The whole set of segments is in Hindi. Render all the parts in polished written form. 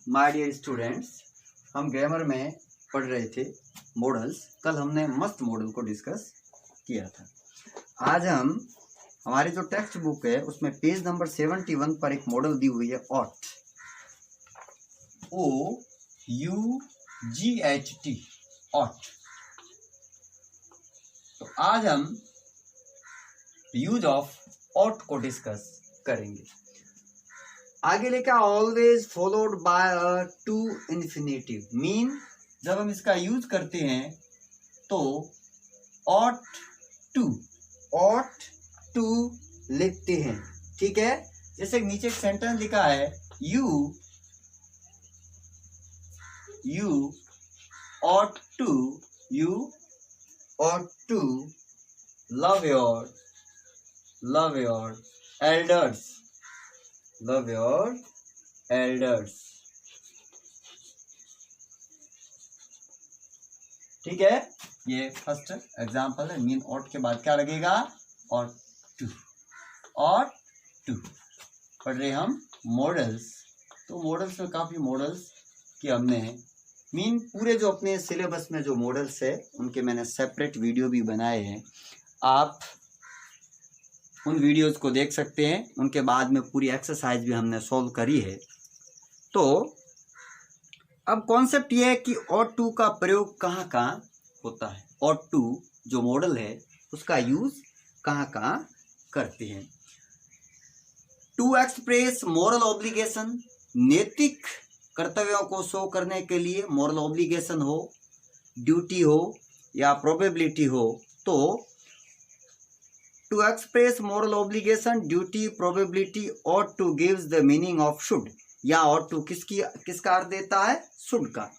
माय डियर स्टूडेंट्स, हम ग्रामर में पढ़ रहे थे मॉडल्स। कल हमने मस्त मॉडल को डिस्कस किया था। आज हम हमारी जो टेक्स्ट बुक है उसमें पेज नंबर 71 पर एक मॉडल दी हुई है ऑट, OUGHT, ऑट। तो आज हम यूज ऑफ ऑट को डिस्कस करेंगे। आगे लेकर always followed by a to infinitive, mean जब हम इसका यूज करते हैं तो ऑट टू लिखते हैं। ठीक है, जैसे नीचे एक सेंटेंस लिखा है, you ought to love your elders, love your elders। ठीक है, ये फर्स्ट एग्जांपल है। मीन ought के बाद क्या लगेगा? ought to पढ़ रहे हम मॉडल्स। तो मॉडल्स में काफी मॉडल्स की हमने मीन पूरे जो अपने सिलेबस में जो मॉडल्स है उनके मैंने सेपरेट वीडियो भी बनाए हैं। आप उन वीडियोस को देख सकते हैं। उनके बाद में पूरी एक्सरसाइज भी हमने सॉल्व करी है। तो अब कॉन्सेप्ट ये है कि ought to का प्रयोग कहाँ कहाँ होता है, ought to जो मॉडल है उसका यूज कहाँ कहाँ करते हैं। टू एक्सप्रेस मोरल ऑब्लिगेशन, नैतिक कर्तव्यों को शो करने के लिए, मोरल ऑब्लिगेशन हो, ड्यूटी हो या प्रोबेबिलिटी हो, तो to express moral obligation, duty, probability, ought to gives the meaning of should, या ought to किसका अर्थ देता है? should का।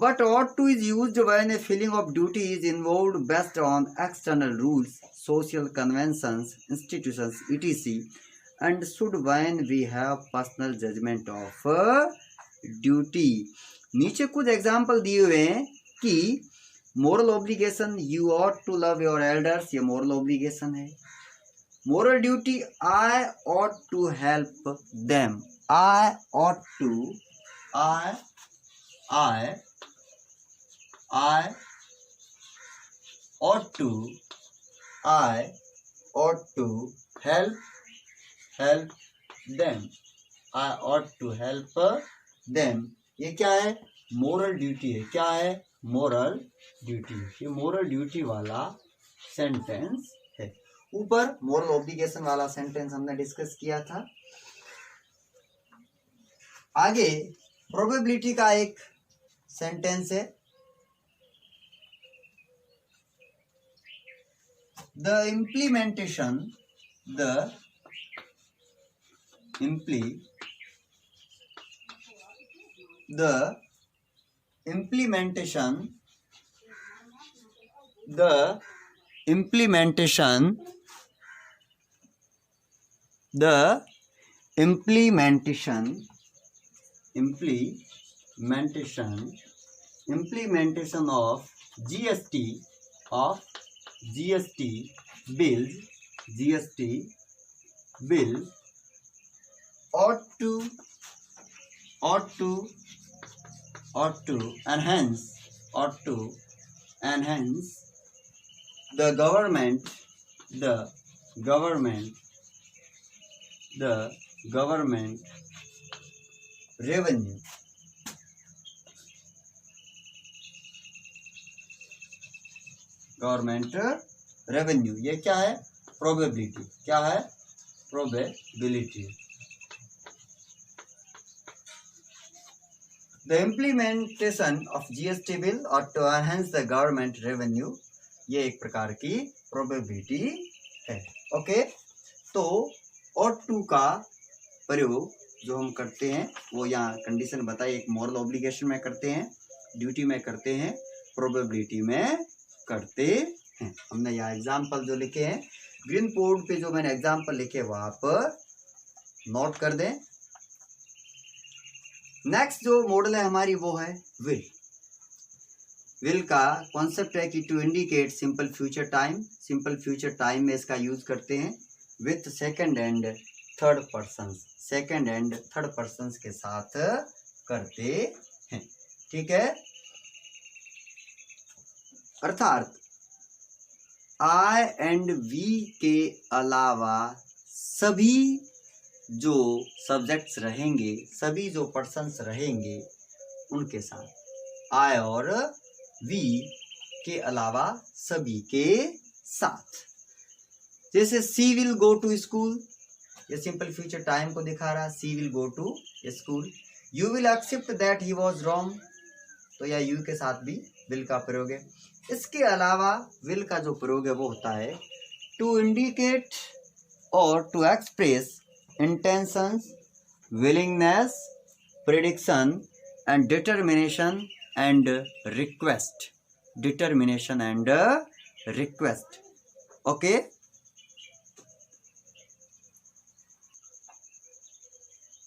But ought to is used when a feeling of duty is involved based on external rules, social conventions, institutions, etc. and should when we have personal judgment of duty। नीचे कुछ एग्जाम्पल दिए हुए हैं कि moral obligation, you ought to love your elders, ये मोरल ऑब्लिगेशन है। Moral duty, I ought to help them, I ought to help them, I ought to help them। ये क्या है? मोरल ड्यूटी है। क्या है? Moral duty. ये मोरल ड्यूटी वाला सेंटेंस है। ऊपर मोरल ऑब्लिगेशन वाला सेंटेंस हमने डिस्कस किया था। आगे प्रोबेबिलिटी का एक सेंटेंस है, the implementation of GST bills ought to enhance the government revenue। Government revenue, ये क्या है? प्रोबेबिलिटी। क्या है? Probability. The implementation of GST bill ought to enhance the government revenue, ये एक प्रकार की प्रोबेबिलिटी है। ओके, तो ought to का प्रयोग जो हम करते हैं वो यहाँ कंडीशन बताइए। एक मोरल ऑब्लिगेशन में करते हैं, ड्यूटी में करते हैं, प्रोबेबिलिटी में करते हैं। हमने यहाँ एग्जाम्पल जो लिखे हैं, ग्रीन बोर्ड पे जो मैंने एग्जाम्पल लिखे वो आप नोट कर दें। नेक्स्ट जो मॉडल है हमारी वो है विल का कॉन्सेप्ट है कि to indicate simple future time, simple future time में इसका यूज करते हैं with second and third person के साथ करते हैं। ठीक है, अर्थात आई एंड वी के अलावा सभी जो सब्जेक्ट्स रहेंगे, सभी जो पर्सन्स रहेंगे उनके साथ, आई और वी के अलावा सभी के साथ। जैसे she will go to school, ये सिंपल फ्यूचर टाइम को दिखा रहा है, she will go to school. You will accept that he was wrong, तो यह यू के साथ भी विल का प्रयोग है। इसके अलावा विल का जो प्रयोग है वो होता है टू इंडिकेट और to express intentions, willingness, prediction and determination and request, determination and request. Okay,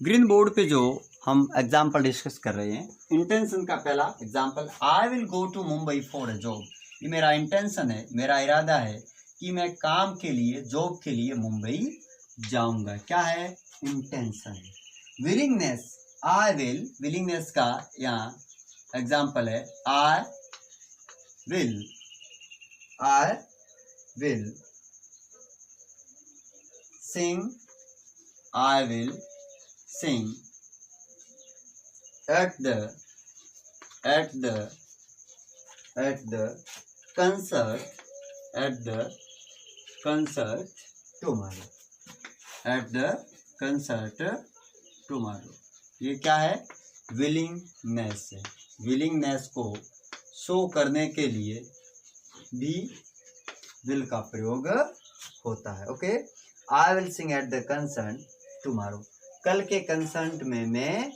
green board पे जो हम एग्जाम्पल डिस्कस कर रहे हैं, इंटेंशन का पहला example, I will go to Mumbai for a job. ये मेरा इंटेंशन है, मेरा इरादा है कि मैं काम के लिए, जॉब के लिए मुंबई जाऊंगा। क्या है? Intention. Willingness, I will, willingness का यहाँ एग्जाम्पल है आई will Singh, I will sing at the concert tomorrow, at the concert tomorrow। ये क्या है? विलिंगनेस है। विलिंगनेस को शो करने के लिए भी विल का प्रयोग होता है। Okay, I will sing at the concert tomorrow, कल के कंसर्ट में मैं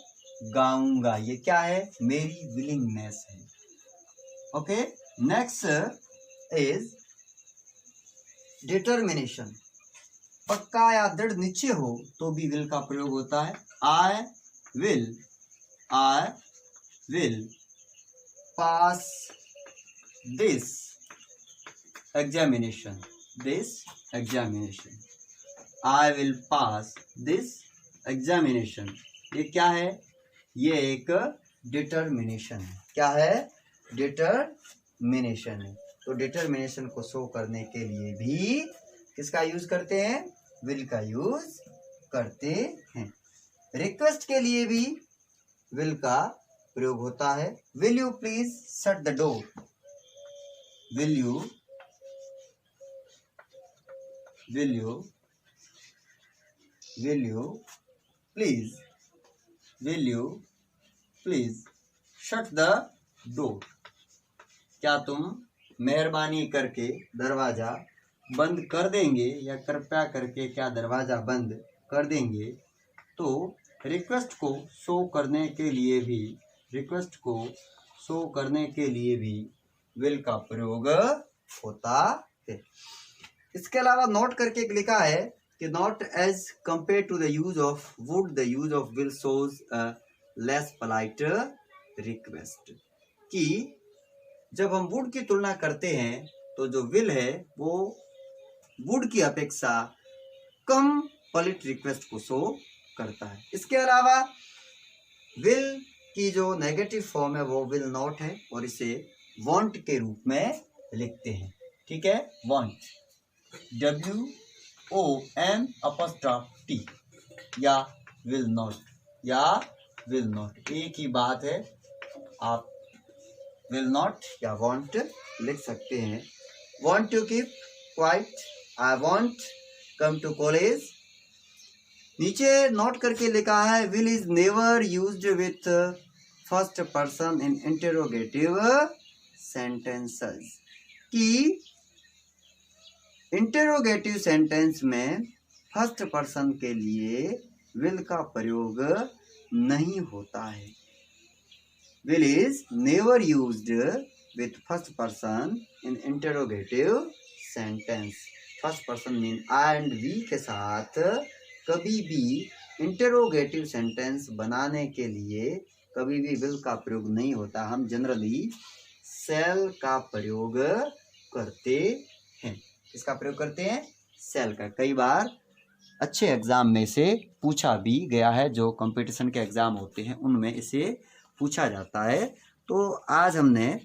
गाऊंगा। ये क्या है? मेरी विलिंगनेस है। Okay, next is determination. पक्का या दृढ़ निश्चय हो तो भी विल का प्रयोग होता है। I will pass this examination, I will pass this examination। ये क्या है? ये एक डिटर्मिनेशन है। क्या है? डिटर्मिनेशन है। तो डिटर्मिनेशन को शो करने के लिए भी किसका यूज करते हैं? विल का यूज करते हैं। रिक्वेस्ट के लिए भी विल का प्रयोग होता है। Will you please shut the door, will you please shut the door. क्या तुम मेहरबानी करके दरवाजा बंद कर देंगे, या कृपया करके क्या दरवाजा बंद कर देंगे? तो रिक्वेस्ट को शो करने के लिए भी विल का प्रयोग होता है। इसके अलावा नोट करके एक लिखा है कि not as compare to the use of would, the use of will shows less polite request. कि जब हम वुड की तुलना करते हैं तो जो विल है वो वुड की अपेक्षा कम पोलाइट रिक्वेस्ट को शो करता है। इसके अलावा विल की जो नेगेटिव फॉर्म है वो विल नॉट है, और इसे वांट के रूप में लिखते हैं। ठीक है, वांट, WOM'T, या विल नॉट, एक ही बात है। आप विल नॉट या वांट लिख सकते हैं। Won't to keep quiet, I won't come to college. नीचे नोट करके लिखा है will is never used with first person in interrogative sentences. कि इंटरोगेटिव सेंटेंस में फर्स्ट पर्सन के लिए विल का प्रयोग नहीं होता है। Will is never used with first person in interrogative sentence. First person mean I and we के साथ कभी भी इंटरोगेटिव सेंटेंस बनाने के लिए कभी भी विल का प्रयोग नहीं होता। हम जनरली सेल का प्रयोग करते हैं। किसका प्रयोग करते हैं? सेल का। कई बार अच्छे एग्ज़ाम में से पूछा भी गया है, जो कंपटीशन के एग्ज़ाम होते हैं उनमें इसे पूछा जाता है। तो आज हमने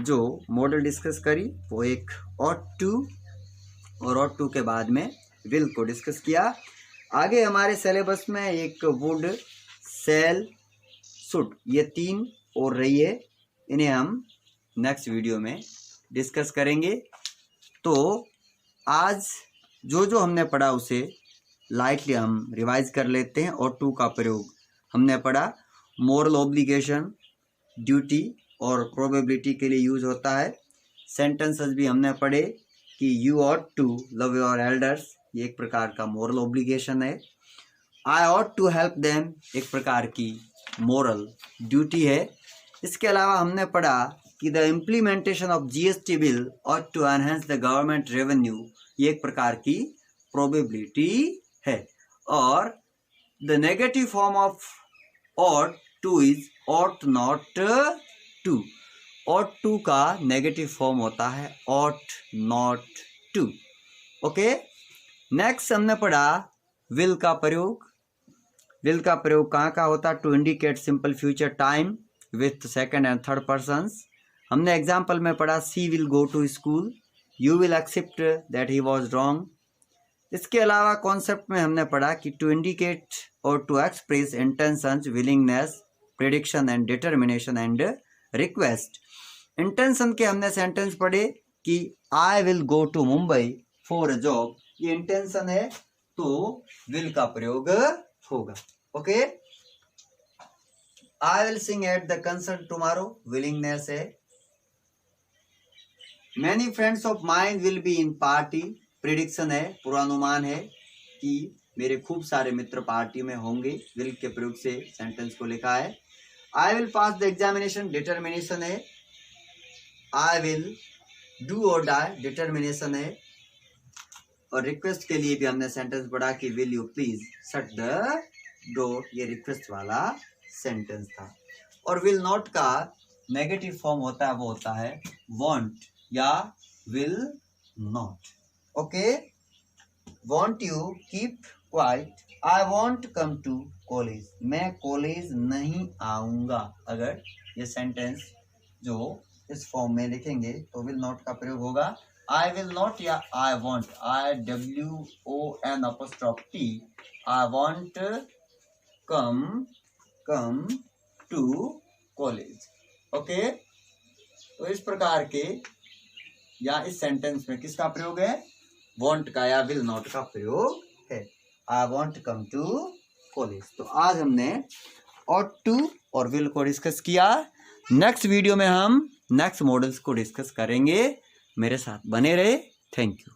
जो मॉडल डिस्कस करी वो एक ought to और ought to के बाद में will को डिस्कस किया। आगे हमारे सिलेबस में एक would, shall, should ये 3 और रही है, इन्हें हम नेक्स्ट वीडियो में डिस्कस करेंगे। तो आज जो जो हमने पढ़ा उसे लाइटली हम रिवाइज कर लेते हैं। ought to का प्रयोग हमने पढ़ा मोरल ऑब्लिगेशन, ड्यूटी और प्रोबेबिलिटी के लिए यूज होता है। सेंटेंसेस भी हमने पढ़े कि you ought to love your elders, ये एक प्रकार का मोरल ऑब्लिगेशन है। आई ought to हेल्प देम एक प्रकार की मोरल ड्यूटी है। इसके अलावा हमने पढ़ा कि the implementation of GST bill ought to enhance the government revenue, ये एक प्रकार की प्रोबेबिलिटी है। और the negative form of ought to is ought not to। ought to का नेगेटिव फॉर्म होता है ought not to। Okay, next हमने पढ़ा will का प्रयोग। will का प्रयोग कहाँ का होता है? To indicate simple future time with second and third persons. हमने एग्जाम्पल में पढ़ा she will go to school, you will accept that he was wrong. इसके अलावा कॉन्सेप्ट में हमने पढ़ा कि टू इंडिकेट और to express intentions, willingness, prediction and determination and request. Intention के हमने सेंटेंस पढ़े कि I will go to Mumbai for a job, ये इंटेंशन है तो विल का प्रयोग होगा। Okay, I will sing at the concert tomorrow, willingness है। Many friends of mind will be in party, prediction है, पूर्वानुमान है कि मेरे खूब सारे मित्र पार्टी में होंगे, विल के प्रयोग से सेंटेंस को लिखा है। I will pass the examination, determination है। आई विल डू और डाई, डिटर्मिनेशन है। और रिक्वेस्ट के लिए भी हमने सेंटेंस पढ़ा कि will you please shut the door, ये रिक्वेस्ट वाला सेंटेंस था। और विल नॉट का नेगेटिव फॉर्म होता है, वो होता है वॉन्ट या will not. Okay, won't you keep quiet, I won't come to college, मैं कॉलेज नहीं आऊँगा। अगर ये सेंटेंस जो इस फॉर्म में लिखेंगे तो विल नॉट का प्रयोग होगा आई विल नॉट या I won't, IWON', I won't come to college. Okay, तो इस प्रकार के या इस सेंटेंस में किसका प्रयोग है? वॉन्ट का या विल नॉट का प्रयोग है। I won't come to college. तो आज हमने ought to और विल को डिस्कस किया। नेक्स्ट वीडियो में हम नेक्स्ट मॉडल्स को डिस्कस करेंगे। मेरे साथ बने रहे। Thank you.